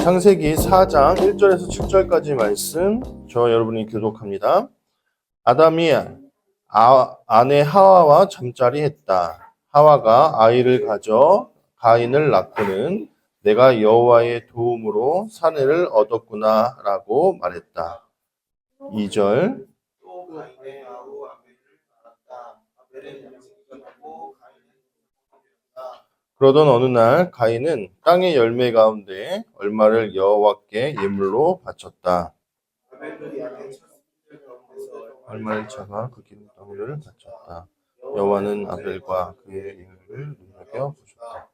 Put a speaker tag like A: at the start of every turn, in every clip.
A: 창세기 4장 1절에서 7절까지 말씀 저 여러분이 교독합니다. 아담이 아내 하와와 잠자리 했다. 하와가 아이를 가져 가인을 낳고는 내가 여호와의 도움으로 사내를 얻었구나 라고 말했다. 2절 그러던 어느 날 가인은 땅의 열매 가운데 얼마를 여호와께 예물로 바쳤다. 얼마를 차가 그 기름 덩이를 바쳤다. 여호와는 아벨과 그의 예물을 눈여겨 보셨다.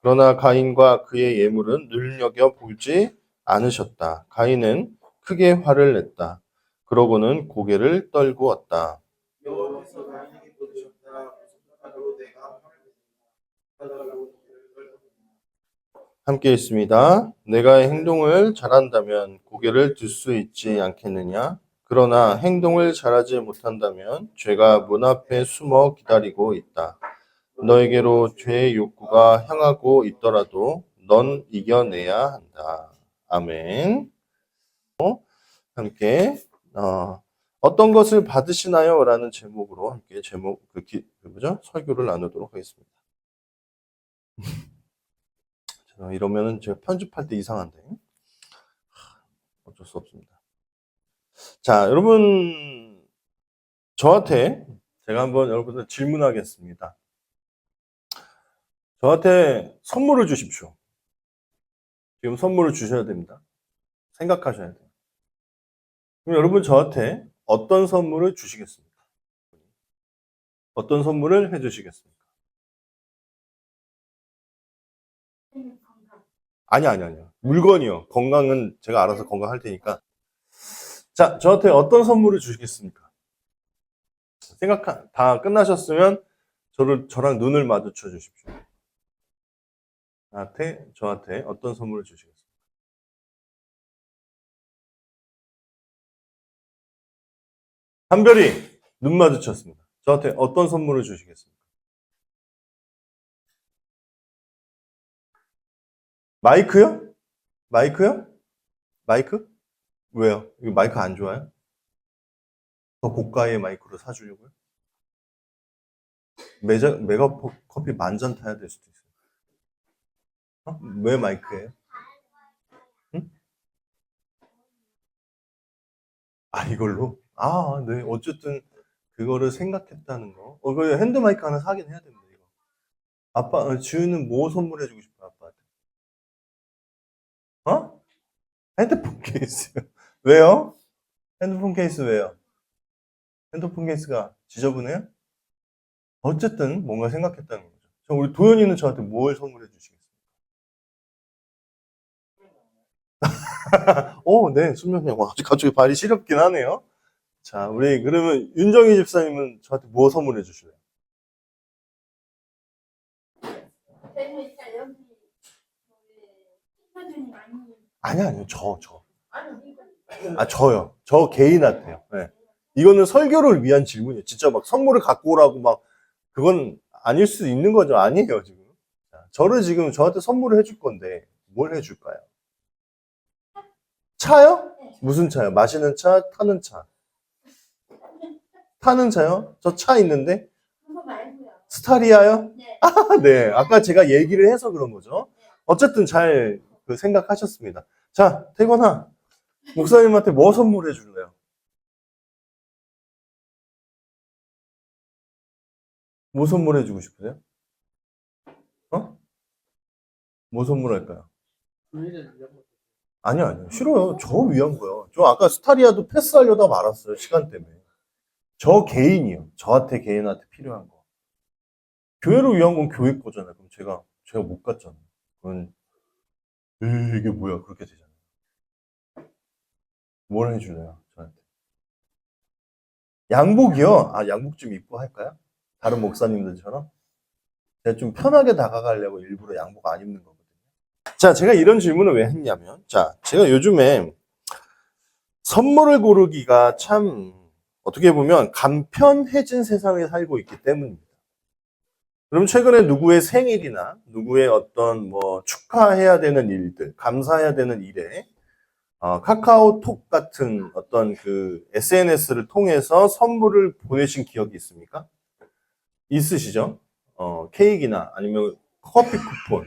A: 그러나 가인과 그의 예물은 눈여겨 보지 않으셨다. 가인은 크게 화를 냈다. 그러고는 고개를 떨구었다. 함께 있습니다. 내가 행동을 잘한다면 고개를 들 수 있지 않겠느냐? 그러나 행동을 잘하지 못한다면 죄가 문 앞에 숨어 기다리고 있다. 너에게로 죄의 욕구가 향하고 있더라도 넌 이겨내야 한다. 아멘. 함께 어떤 것을 받으시나요? 라는 제목으로 함께 설교를 나누도록 하겠습니다. 이러면은 제가 편집할 때 이상한데 어쩔 수 없습니다. 자, 여러분 저한테 제가 한번 여러분들 질문하겠습니다. 저한테 선물을 주십시오. 지금 선물을 주셔야 됩니다. 생각하셔야 돼요. 그럼 여러분 저한테 어떤 선물을 주시겠습니까? 어떤 선물을 해주시겠습니까? 아니요. 물건이요. 건강은 제가 알아서 건강할 테니까. 자, 저한테 어떤 선물을 주시겠습니까? 다 끝나셨으면 저랑 눈을 마주쳐 주십시오. 저한테 어떤 선물을 주시겠습니까? 한별이 눈 마주쳤습니다. 저한테 어떤 선물을 주시겠습니까? 마이크요? 마이크요? 마이크? 왜요? 이거 마이크 안 좋아요? 더 고가의 마이크로 사주려고요? 메가 커피 만잔 타야 될 수도 있어요. 왜 마이크예요? 응? 이걸로? 네. 어쨌든 그거를 생각했다는 거. 그 핸드 마이크 하나 사긴 해야 됩니다. 이거. 지우는 뭐 선물해주고 싶어요, 아빠한테? 핸드폰 케이스. 왜요? 핸드폰 케이스 왜요? 핸드폰 케이스가 지저분해요? 어쨌든 뭔가 생각했다는 거죠. 우리 도현이는 저한테 뭘 선물해 주시겠어요? 네, 수면양. 아주 가족이 발이 시렵긴 하네요. 자, 우리 그러면 윤정희 집사님은 저한테 뭐 선물해 주실래요? 아니요, 저요. 저 개인한테요. 네. 이거는 설교를 위한 질문이에요. 진짜 막 선물을 갖고 오라고 그건 아닐 수 있는 거죠. 아니에요, 지금. 저를 지금 저한테 선물을 해줄 건데, 뭘 해줄까요? 차요? 무슨 차요? 마시는 차, 타는 차. 타는 차요? 저 차 있는데? 스타리아요? 네. 아까 제가 얘기를 해서 그런 거죠. 어쨌든 잘 생각하셨습니다. 자, 태건아. 목사님한테 뭐 선물해 줄래요? 뭐 선물해 주고 싶으세요? 뭐 선물할까요? 아니요. 싫어요. 저 위한 거요. 저 아까 스타리아도 패스하려다 말았어요. 시간 때문에. 저 개인이요. 저한테 개인한테 필요한 거. 교회를 위한 건 교회 거잖아요. 그럼 제가 못 갔잖아요. 그건, 이게 뭐야. 그렇게 되잖아요. 뭘 해줄래요? 저한테. 양복이요? 양복 좀 입고 할까요? 다른 목사님들처럼? 제가 좀 편하게 다가가려고 일부러 양복 안 입는 거거든요. 자, 제가 이런 질문을 왜 했냐면, 제가 요즘에 선물을 고르기가 참, 어떻게 보면 간편해진 세상에 살고 있기 때문입니다. 그럼 최근에 누구의 생일이나 누구의 어떤 뭐 축하해야 되는 일들, 감사해야 되는 일에 카카오톡 같은 어떤 그 SNS를 통해서 선물을 보내신 기억이 있습니까? 있으시죠? 케이크나 아니면 커피 쿠폰.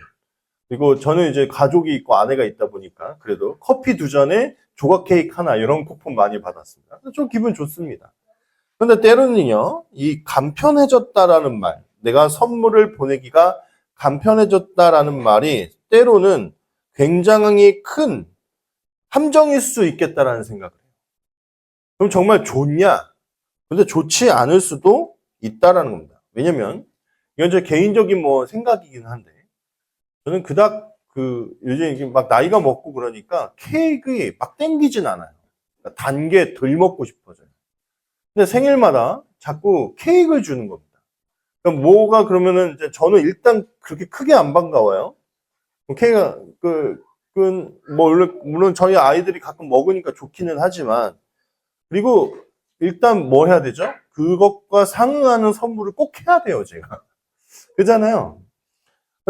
A: 그리고 저는 이제 가족이 있고 아내가 있다 보니까 그래도 커피 두 잔에 조각 케이크 하나 이런 쿠폰 많이 받았습니다. 좀 기분 좋습니다. 근데 때로는요, 이 간편해졌다라는 말, 내가 선물을 보내기가 간편해졌다라는 말이 때로는 굉장히 큰 함정일 수 있겠다라는 생각을 해요. 그럼 정말 좋냐? 근데 좋지 않을 수도 있다라는 겁니다. 왜냐면 이건 제 개인적인 뭐 생각이긴 한데 저는 그닥 요즘 이게 막 나이가 먹고 그러니까 케이크 막 땡기진 않아요. 그러니까 단 게 덜 먹고 싶어져요. 근데 생일마다 자꾸 케이크를 주는 겁니다. 그럼 뭐가 그러면은 이제 저는 일단 그렇게 크게 안 반가워요. 케이크가 뭐 물론 저희 아이들이 가끔 먹으니까 좋기는 하지만 그리고 일단 뭐 해야 되죠? 그것과 상응하는 선물을 꼭 해야 돼요, 제가. 그잖아요.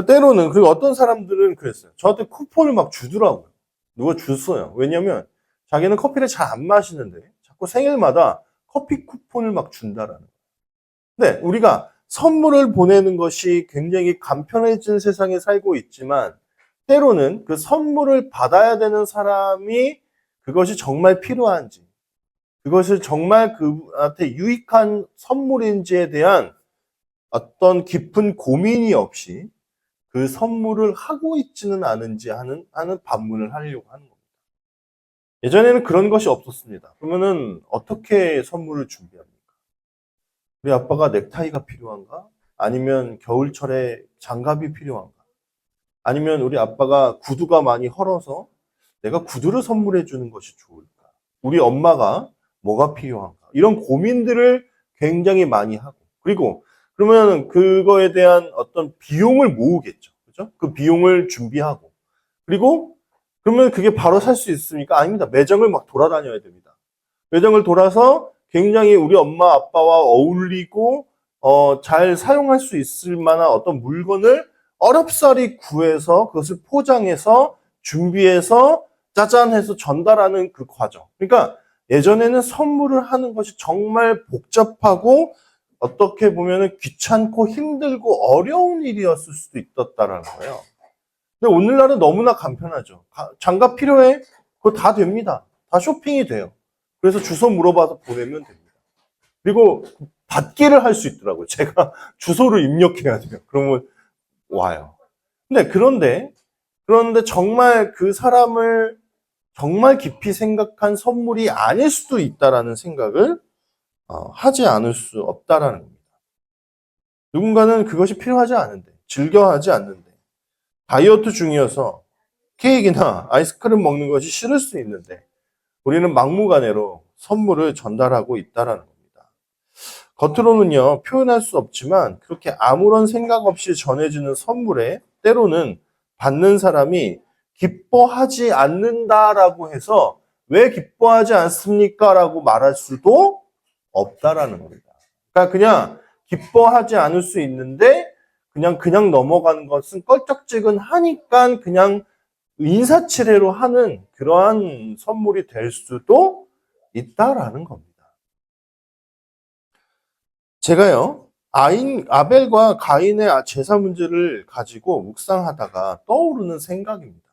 A: 때로는 그리고 어떤 사람들은 그랬어요. 저한테 쿠폰을 막 주더라고요. 누가 줬어요. 왜냐면 자기는 커피를 잘 안 마시는데 자꾸 생일마다 커피 쿠폰을 막 준다라는 거예요. 네, 우리가 선물을 보내는 것이 굉장히 간편해진 세상에 살고 있지만 때로는 그 선물을 받아야 되는 사람이 그것이 정말 필요한지 그것을 정말 그한테 유익한 선물인지에 대한 어떤 깊은 고민이 없이 그 선물을 하고 있지는 않은지 하는 반문을 하려고 하는 겁니다. 예전에는 그런 것이 없었습니다. 그러면은 어떻게 선물을 준비합니까? 우리 아빠가 넥타이가 필요한가? 아니면 겨울철에 장갑이 필요한가? 아니면 우리 아빠가 구두가 많이 헐어서 내가 구두를 선물해 주는 것이 좋을까? 우리 엄마가 뭐가 필요한가? 이런 고민들을 굉장히 많이 하고 그리고 그러면 그거에 대한 어떤 비용을 모으겠죠. 그죠? 그 비용을 준비하고 그리고 그러면 그게 바로 살 수 있습니까? 아닙니다. 매장을 막 돌아다녀야 됩니다. 매장을 돌아서 굉장히 우리 엄마 아빠와 어울리고 잘 사용할 수 있을 만한 어떤 물건을 어렵사리 구해서 그것을 포장해서 준비해서 짜잔 해서 전달하는 그 과정. 그러니까 예전에는 선물을 하는 것이 정말 복잡하고 어떻게 보면 귀찮고 힘들고 어려운 일이었을 수도 있었다라는 거예요. 근데 오늘날은 너무나 간편하죠. 장갑 필요해? 그거 다 됩니다. 다 쇼핑이 돼요. 그래서 주소 물어봐서 보내면 됩니다. 그리고 받기를 할 수 있더라고요. 제가 주소를 입력해야 돼요. 그러면 와요. 그런데 정말 그 사람을 정말 깊이 생각한 선물이 아닐 수도 있다라는 생각을 하지 않을 수 없다라는 겁니다. 누군가는 그것이 필요하지 않은데, 즐겨하지 않는데, 다이어트 중이어서 케이크나 아이스크림 먹는 것이 싫을 수 있는데, 우리는 막무가내로 선물을 전달하고 있다라는 겁니다. 겉으로는요, 표현할 수 없지만 그렇게 아무런 생각 없이 전해지는 선물에 때로는 받는 사람이 기뻐하지 않는다라고 해서 왜 기뻐하지 않습니까? 라고 말할 수도 없다라는 겁니다. 그러니까 그냥 기뻐하지 않을 수 있는데 그냥 넘어가는 것은 껄쩍지근하니까 그냥 인사치레로 하는 그러한 선물이 될 수도 있다라는 겁니다. 제가요, 아벨과 가인의 제사 문제를 가지고 묵상하다가 떠오르는 생각입니다.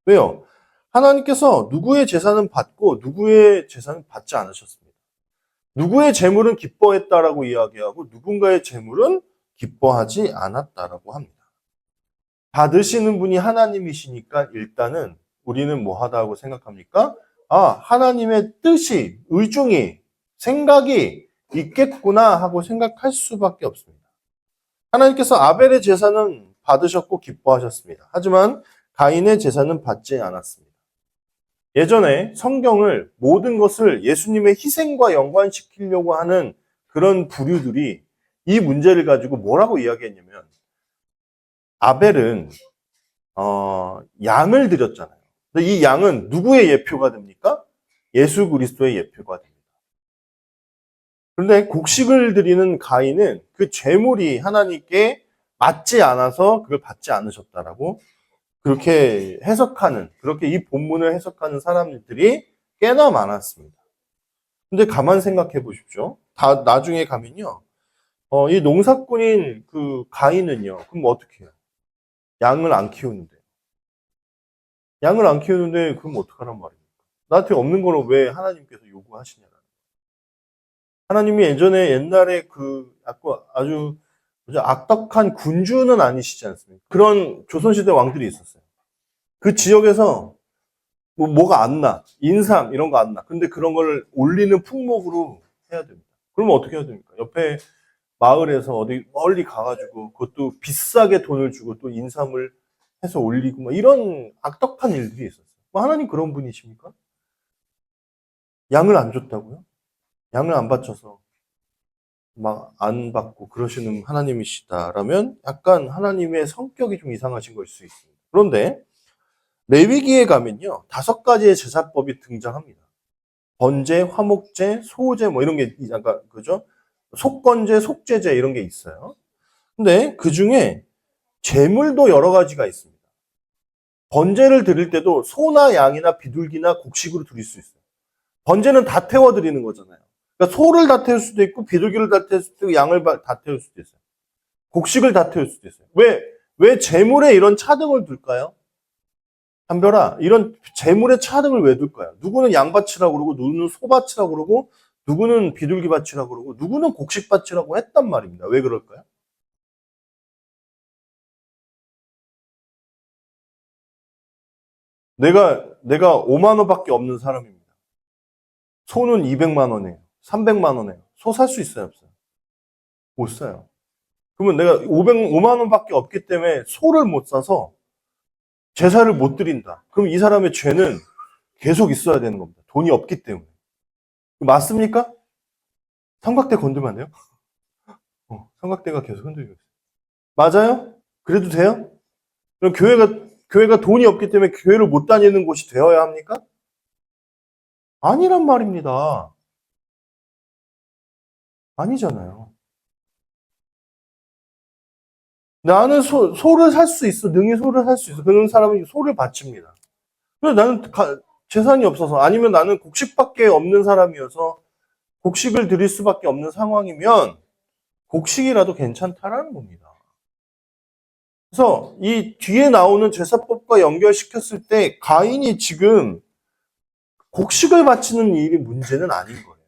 A: 왜요? 하나님께서 누구의 제사는 받고 누구의 제사는 받지 않으셨습니다. 누구의 재물은 기뻐했다라고 이야기하고 누군가의 재물은 기뻐하지 않았다라고 합니다. 받으시는 분이 하나님이시니까 일단은 우리는 뭐 하다고 생각합니까? 하나님의 뜻이, 의중이, 생각이 있겠구나 하고 생각할 수밖에 없습니다. 하나님께서 아벨의 제사는 받으셨고 기뻐하셨습니다. 하지만 가인의 제사는 받지 않았습니다. 예전에 성경을 모든 것을 예수님의 희생과 연관시키려고 하는 그런 부류들이 이 문제를 가지고 뭐라고 이야기했냐면 아벨은 양을 드렸잖아요. 근데 이 양은 누구의 예표가 됩니까? 예수 그리스도의 예표가 됩니다. 그런데 곡식을 드리는 가인은 그 제물이 하나님께 맞지 않아서 그걸 받지 않으셨다라고 그렇게 해석하는, 그렇게 이 본문을 해석하는 사람들이 꽤나 많았습니다. 근데 가만 생각해 보십시오. 나중에 가면요. 이 농사꾼인 그 가인은요. 그럼 어떻게 해요? 양을 안 키우는데. 양을 안 키우는데 그럼 어떡하란 말입니까? 나한테 없는 거를 왜 하나님께서 요구하시냐는. 하나님이 옛날에 그 아주 악덕한 군주는 아니시지 않습니까? 그런 조선시대 왕들이 있었어요. 그 지역에서 뭐가 안 나. 인삼 이런 거 안 나. 근데 그런 걸 올리는 품목으로 해야 됩니다. 그러면 어떻게 해야 됩니까? 옆에 마을에서 어디 멀리 가가지고 그것도 비싸게 돈을 주고 또 인삼을 해서 올리고 뭐 이런 악덕한 일들이 있었어요. 뭐 하나님 그런 분이십니까? 양을 안 줬다고요? 양을 안 바쳐서 막 안 받고 그러시는 하나님이시다라면 약간 하나님의 성격이 좀 이상하신 걸 수 있습니다. 그런데 레위기에 가면요 5가지의 제사법이 등장합니다. 번제, 화목제, 소제 뭐 이런 게 약간 그죠? 속건제, 속죄제 이런 게 있어요. 근데 그 중에 제물도 여러 가지가 있습니다. 번제를 드릴 때도 소나 양이나 비둘기나 곡식으로 드릴 수 있어요. 번제는 다 태워 드리는 거잖아요. 그러니까 소를 다 태울 수도 있고 비둘기를 다 태울 수도 있고 양을 다 태울 수도 있어요. 곡식을 다 태울 수도 있어요. 왜 제물에 이런 차등을 둘까요? 한별아, 이런 제물에 차등을 왜 둘까요? 누구는 양밭이라고 그러고, 누구는 소밭이라고 그러고, 누구는 비둘기밭이라고 그러고, 누구는 곡식밭이라고 했단 말입니다. 왜 그럴까요? 내가 5만 원밖에 없는 사람입니다. 소는 200만 원이에요. 300만 원이에요. 소 살 수 있어요, 없어요? 못 사요. 그러면 내가 5만 원밖에 없기 때문에 소를 못 사서 제사를 못 드린다. 그럼 이 사람의 죄는 계속 있어야 되는 겁니다. 돈이 없기 때문에. 맞습니까? 삼각대 건들면 안 돼요? 삼각대가 계속 흔들리고 있어요. 맞아요? 그래도 돼요? 그럼 교회가 돈이 없기 때문에 교회를 못 다니는 곳이 되어야 합니까? 아니란 말입니다. 아니잖아요. 나는 소를 살 수 있어. 능히 소를 살 수 있어. 그런 사람은 소를 바칩니다. 그래서 나는 재산이 없어서 아니면 나는 곡식밖에 없는 사람이어서 곡식을 드릴 수밖에 없는 상황이면 곡식이라도 괜찮다라는 겁니다. 그래서 이 뒤에 나오는 제사법과 연결시켰을 때 가인이 지금 곡식을 바치는 일이 문제는 아닌 거예요.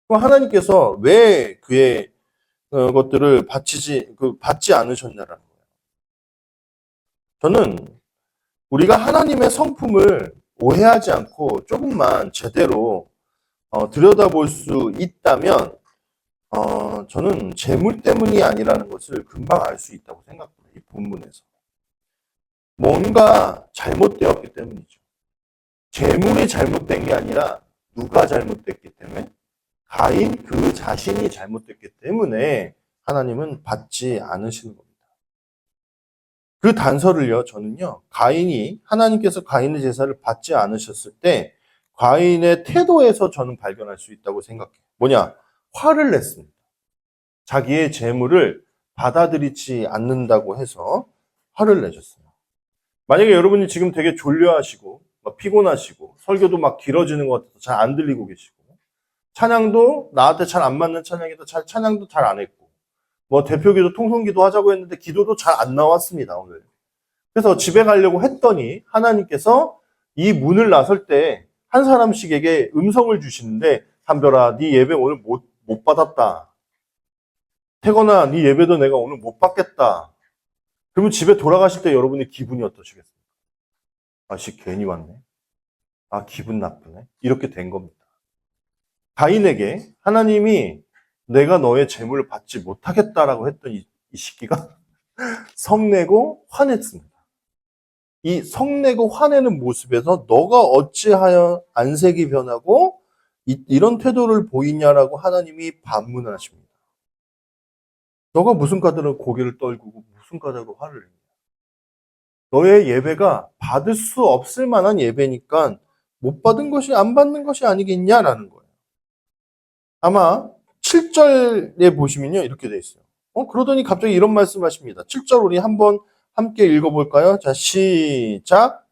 A: 그럼 하나님께서 왜 그의 것들을 받지 않으셨냐라는 거예요. 저는 우리가 하나님의 성품을 오해하지 않고 조금만 제대로 들여다볼 수 있다면 저는 재물 때문이 아니라는 것을 금방 알 수 있다고 생각합니다. 이 본문에서. 뭔가 잘못되었기 때문이죠. 재물이 잘못된 게 아니라 누가 잘못됐기 때문에 가인 그 자신이 잘못됐기 때문에 하나님은 받지 않으시는 겁니다. 그 단서를요, 저는요, 하나님께서 가인의 제사를 받지 않으셨을 때, 가인의 태도에서 저는 발견할 수 있다고 생각해요. 뭐냐? 화를 냈습니다. 자기의 재물을 받아들이지 않는다고 해서 화를 내셨어요. 만약에 여러분이 지금 되게 졸려하시고, 피곤하시고, 설교도 막 길어지는 것 같아서 잘 안 들리고 계시고, 찬양도 나한테 잘 안 맞는 찬양이다, 찬양도 잘 안 했고, 뭐 대표기도 통성기도 하자고 했는데 기도도 잘 안 나왔습니다, 오늘. 그래서 집에 가려고 했더니 하나님께서 이 문을 나설 때 한 사람씩에게 음성을 주시는데, 한별아, 네 예배 오늘 못 받았다. 태건아, 네 예배도 내가 오늘 못 받겠다. 그러면 집에 돌아가실 때 여러분의 기분이 어떠시겠습니까? 아씨, 괜히 왔네. 아, 기분 나쁘네. 이렇게 된 겁니다. 가인에게 하나님이 내가 너의 재물을 받지 못하겠다라고 했던 이 시기가 성내고 화냈습니다. 이 성내고 화내는 모습에서 너가 어찌하여 안색이 변하고 이런 태도를 보이냐라고 하나님이 반문을 하십니다. 너가 무슨 까닭으로 고개를 떨구고 무슨 까닭으로 화를 내냐. 너의 예배가 받을 수 없을 만한 예배니까 못 받은 것이 안 받는 것이 아니겠냐라는 거예요. 아마 7절에 보시면요 이렇게 돼 있어요. 그러더니 갑자기 이런 말씀하십니다. 7절 우리 한번 함께 읽어볼까요? 자, 시작.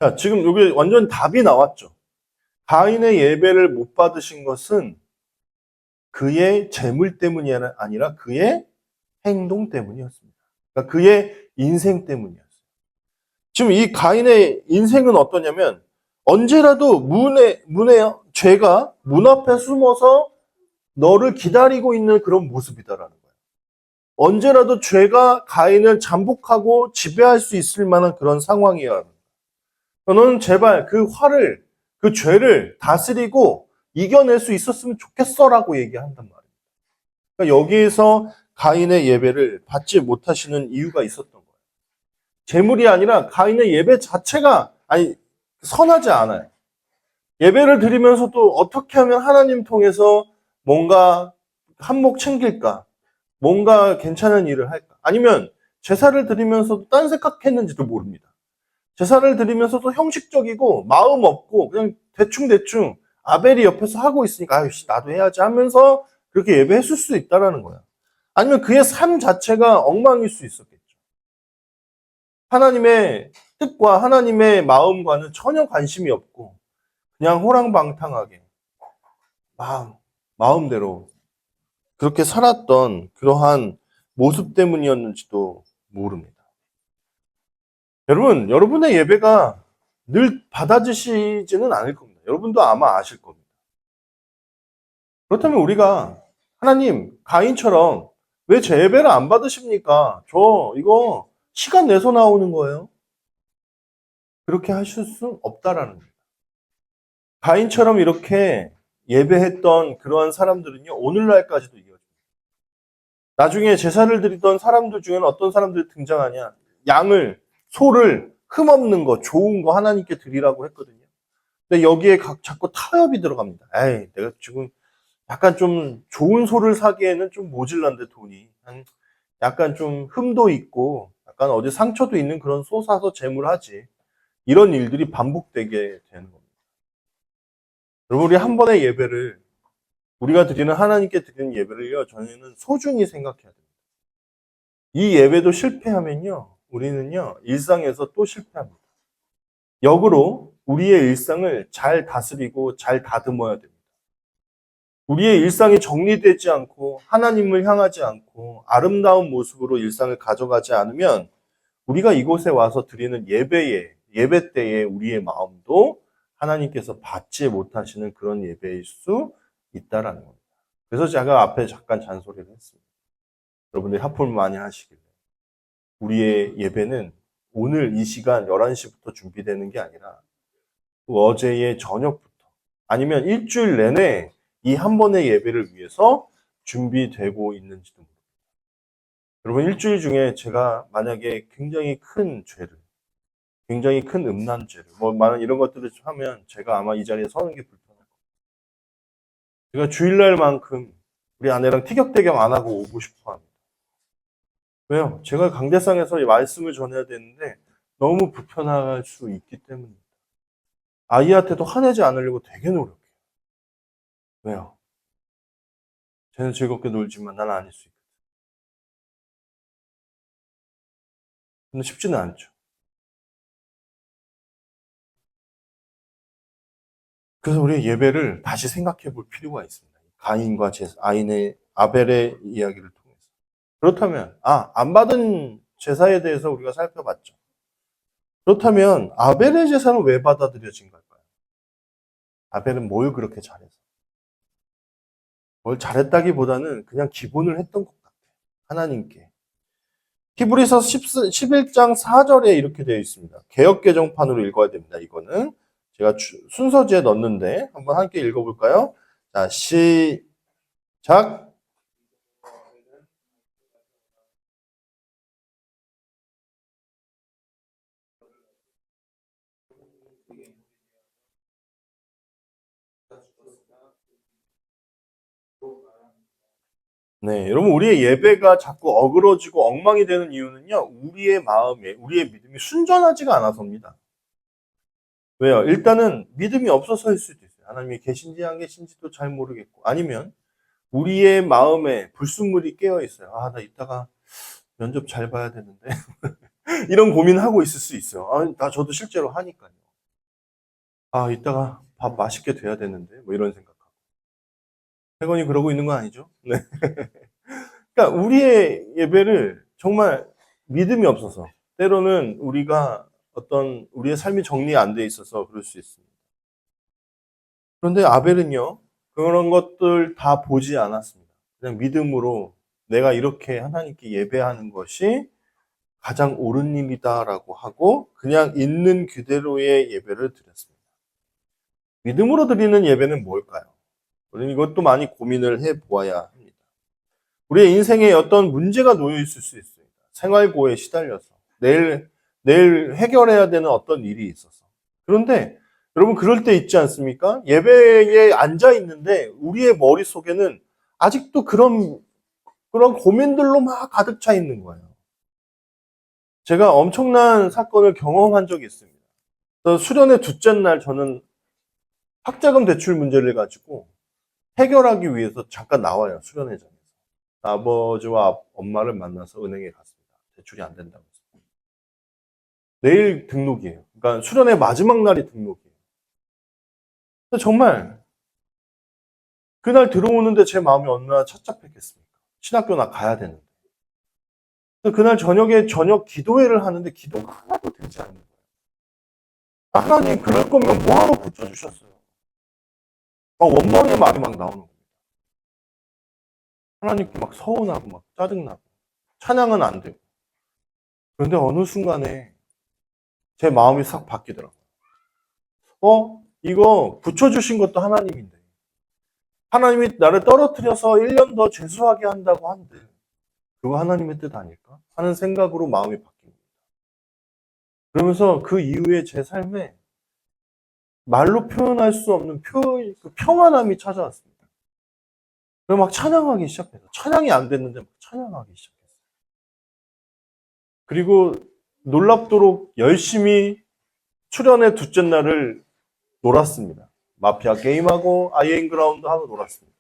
A: 자, 지금 여기 완전 답이 나왔죠. 가인의 예배를 못 받으신 것은 그의 재물 때문이 아니라 그의 행동 때문이었습니다. 그러니까 그의 인생 때문이었어요. 지금 이 가인의 인생은 어떠냐면 언제라도 죄가 문 앞에 숨어서 너를 기다리고 있는 그런 모습이다라는 거예요. 언제라도 죄가 가인을 잠복하고 지배할 수 있을 만한 그런 상황이야. 너는 제발 그 화를, 그 죄를 다스리고 이겨낼 수 있었으면 좋겠어라고 얘기한단 말이에요. 그러니까 여기에서 가인의 예배를 받지 못하시는 이유가 있었던 거예요. 재물이 아니라 가인의 예배 자체가 선하지 않아요. 예배를 드리면서도 어떻게 하면 하나님 통해서 뭔가 한몫 챙길까? 뭔가 괜찮은 일을 할까? 아니면 제사를 드리면서도 딴 생각했는지도 모릅니다. 제사를 드리면서도 형식적이고 마음 없고 그냥 대충 아벨이 옆에서 하고 있으니까 아유씨 나도 해야지 하면서 그렇게 예배했을 수 있다라는 거야. 아니면 그의 삶 자체가 엉망일 수 있었겠죠. 하나님의 뜻과 하나님의 마음과는 전혀 관심이 없고 그냥 호랑방탕하게 마음대로 그렇게 살았던 그러한 모습 때문이었는지도 모릅니다. 여러분, 여러분의 예배가 늘 받아주시지는 않을 겁니다. 여러분도 아마 아실 겁니다. 그렇다면 우리가 하나님, 가인처럼 왜 제 예배를 안 받으십니까? 이거 시간 내서 나오는 거예요. 그렇게 하실 수 없다라는 거예요. 가인처럼 이렇게 예배했던 그러한 사람들은요, 오늘날까지도 이어집니다. 나중에 제사를 드리던 사람들 중에는 어떤 사람들이 등장하냐? 소를 흠없는 거, 좋은 거 하나님께 드리라고 했거든요. 근데 여기에 자꾸 타협이 들어갑니다. 에이, 내가 지금 약간 좀 좋은 소를 사기에는 좀 모질란데 돈이. 약간 좀 흠도 있고, 약간 어디 상처도 있는 그런 소 사서 제물하지. 이런 일들이 반복되게 되는 겁니다. 여러분, 우리 한 번의 예배를, 우리가 드리는 하나님께 드리는 예배를요, 저희는 소중히 생각해야 됩니다. 이 예배도 실패하면요, 우리는요, 일상에서 또 실패합니다. 역으로 우리의 일상을 잘 다스리고 잘 다듬어야 됩니다. 우리의 일상이 정리되지 않고 하나님을 향하지 않고 아름다운 모습으로 일상을 가져가지 않으면 우리가 이곳에 와서 드리는 예배 때에 우리의 마음도 하나님께서 받지 못하시는 그런 예배일 수 있다라는 겁니다. 그래서 제가 앞에 잠깐 잔소리를 했습니다. 여러분들이 하품 많이 하시길래. 우리의 예배는 오늘 이 시간 11시부터 준비되는 게 아니라 어제의 저녁부터 아니면 일주일 내내 이 한 번의 예배를 위해서 준비되고 있는지도 모릅니다. 여러분 일주일 중에 제가 만약에 굉장히 큰 음란죄를 많은 이런 것들을 하면 제가 아마 이 자리에 서는 게 불편할 거예요. 제가 주일날만큼 우리 아내랑 티격태격 안 하고 오고 싶어 합니다. 왜요? 제가 강대상에서 이 말씀을 전해야 되는데 너무 불편할 수 있기 때문입니다. 아이한테도 화내지 않으려고 되게 노력해요. 왜요? 쟤는 즐겁게 놀지만 난 아닐 수 있거든. 근데 쉽지는 않죠. 그래서 우리 예배를 다시 생각해 볼 필요가 있습니다. 가인과 아벨의 이야기를 통해서. 그렇다면, 안 받은 제사에 대해서 우리가 살펴봤죠. 그렇다면, 아벨의 제사는 왜 받아들여진 걸까요? 아벨은 뭘 그렇게 잘해서? 뭘 잘했다기보다는 그냥 기본을 했던 것 같아요. 하나님께. 히브리서 11장 4절에 이렇게 되어 있습니다. 개역개정판으로 읽어야 됩니다. 이거는 제가 순서지에 넣었는데 한번 함께 읽어볼까요? 자, 시작. 네, 여러분, 우리의 예배가 자꾸 어그러지고 엉망이 되는 이유는요, 우리의 마음에, 우리의 믿음이 순전하지가 않아서입니다. 왜요? 일단은 믿음이 없어서일 수도 있어요. 하나님이 계신지 안 계신지도 잘 모르겠고, 아니면 우리의 마음에 불순물이 깨어 있어요. 아, 나 이따가 면접 잘 봐야 되는데. 이런 고민하고 있을 수 있어요. 아, 저도 실제로 하니까요. 아, 이따가 밥 맛있게 돼야 되는데. 뭐 이런 생각하고. 태건이 그러고 있는 거 아니죠? 네. 그러니까 우리의 예배를 정말 믿음이 없어서, 때로는 우리가 어떤 우리의 삶이 정리 안 돼 있어서 그럴 수 있습니다. 그런데 아벨은요, 그런 것들 다 보지 않았습니다. 그냥 믿음으로 내가 이렇게 하나님께 예배하는 것이 가장 옳은 일이다라고 하고 그냥 있는 그대로의 예배를 드렸습니다. 믿음으로 드리는 예배는 뭘까요? 우리는 이것도 많이 고민을 해 보아야 합니다. 우리의 인생에 어떤 문제가 놓여 있을 수 있습니다. 생활고에 시달려서 내일 해결해야 되는 어떤 일이 있어서. 그런데 여러분 그럴 때 있지 않습니까? 예배에 앉아 있는데 우리의 머릿속에는 아직도 그런 고민들로 막 가득 차 있는 거예요. 제가 엄청난 사건을 경험한 적이 있습니다. 수련의 둘째 날 저는 학자금 대출 문제를 가지고 해결하기 위해서 잠깐 나와요. 수련회장에서. 아버지와 엄마를 만나서 은행에 갔습니다. 대출이 안 된다고 해서. 내일 등록이에요. 그러니까 수련회 마지막 날이 등록이에요. 정말 그날 들어오는데 제 마음이 얼마나 착잡했겠습니까? 신학교 가야 되는데. 그날 저녁에 저녁 기도회를 하는데 기도가 하나도 되지 않는 거예요. 하나님 그럴 거면 뭐하러 붙여주셨어요? 막 원망의 말이 막 나오는 겁니다. 하나님께 막 서운하고 막 짜증나고 찬양은 안 되고. 그런데 어느 순간에 제 마음이 싹 바뀌더라고요. 이거 붙여주신 것도 하나님인데 하나님이 나를 떨어뜨려서 1년 더 재수하게 한다고 한데 그거 하나님의 뜻 아닐까? 하는 생각으로 마음이 바뀝니다. 그러면서 그 이후에 제 삶에 말로 표현할 수 없는 그 평안함이 찾아왔습니다. 그래서 막 찬양하기 시작해서 찬양이 안 됐는데 막 찬양하기 시작했어요. 그리고 놀랍도록 열심히 수련의 둘째 날을 놀았습니다. 마피아 게임하고 아이엠그라운드 하고 놀았습니다.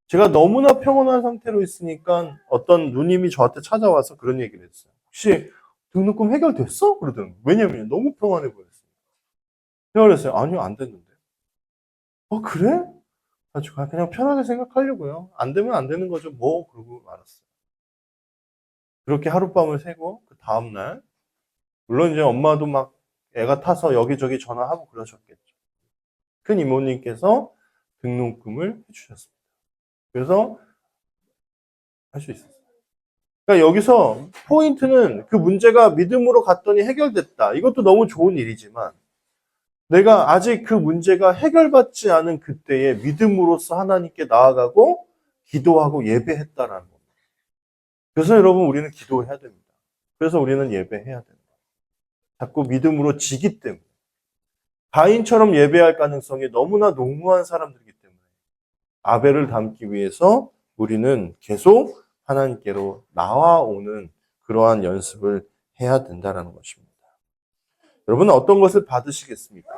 A: 제가 너무나 평온한 상태로 있으니까 어떤 누님이 저한테 찾아와서 그런 얘기를 했어요. 혹시 등록금 해결됐어? 그러더라고요. 왜냐면 너무 평안해 보였어요. 제가 그랬어요. 아니요, 안 됐는데. 그래? 그냥 편하게 생각하려고요. 안 되면 안 되는 거죠. 뭐, 그러고 말았어요. 그렇게 하룻밤을 새고, 그 다음날, 물론 이제 엄마도 막 애가 타서 여기저기 전화하고 그러셨겠죠. 큰 이모님께서 등록금을 해주셨습니다. 그래서 할 수 있었어요. 그러니까 여기서 포인트는 그 문제가 믿음으로 갔더니 해결됐다. 이것도 너무 좋은 일이지만 내가 아직 그 문제가 해결받지 않은 그때에 믿음으로써 하나님께 나아가고 기도하고 예배했다라는 겁니다. 그래서 여러분 우리는 기도해야 됩니다. 그래서 우리는 예배해야 됩니다. 자꾸 믿음으로 지기 때문에 가인처럼 예배할 가능성이 너무나 농후한 사람들이기 때문에 아벨을 닮기 위해서 우리는 계속 하나님께로 나와오는 그러한 연습을 해야 된다는 것입니다. 여러분은 어떤 것을 받으시겠습니까?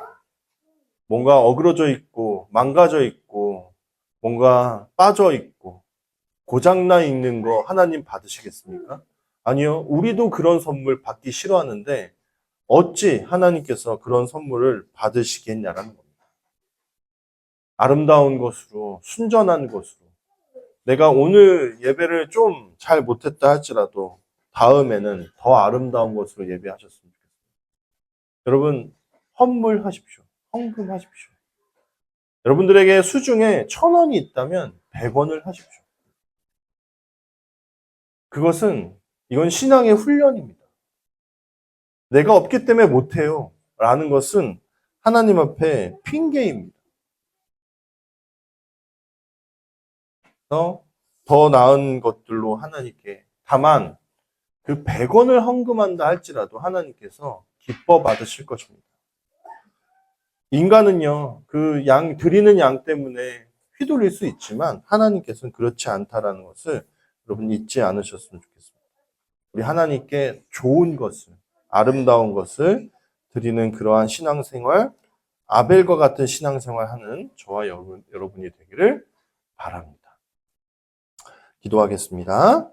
A: 뭔가 어그러져 있고 망가져 있고 뭔가 빠져 있고 고장나 있는 거 하나님 받으시겠습니까? 아니요. 우리도 그런 선물 받기 싫어하는데 어찌 하나님께서 그런 선물을 받으시겠냐라는 겁니다. 아름다운 것으로 순전한 것으로 내가 오늘 예배를 좀 잘 못했다 할지라도 다음에는 더 아름다운 것으로 예배하셨으면 좋겠습니다. 여러분 헌물하십시오. 헌금하십시오. 여러분들에게 수중에 1,000원이 있다면 100원을 하십시오. 이건 신앙의 훈련입니다. 내가 없기 때문에 못해요. 라는 것은 하나님 앞에 핑계입니다. 더 나은 것들로 하나님께 다만 그 100원을 헌금한다 할지라도 하나님께서 기뻐 받으실 것입니다. 인간은요, 드리는 양 때문에 휘둘릴 수 있지만 하나님께서는 그렇지 않다라는 것을 여러분 잊지 않으셨으면 좋겠습니다. 우리 하나님께 좋은 것을, 아름다운 것을 드리는 그러한 신앙생활, 아벨과 같은 신앙생활 하는 저와 여러분이 되기를 바랍니다. 기도하겠습니다.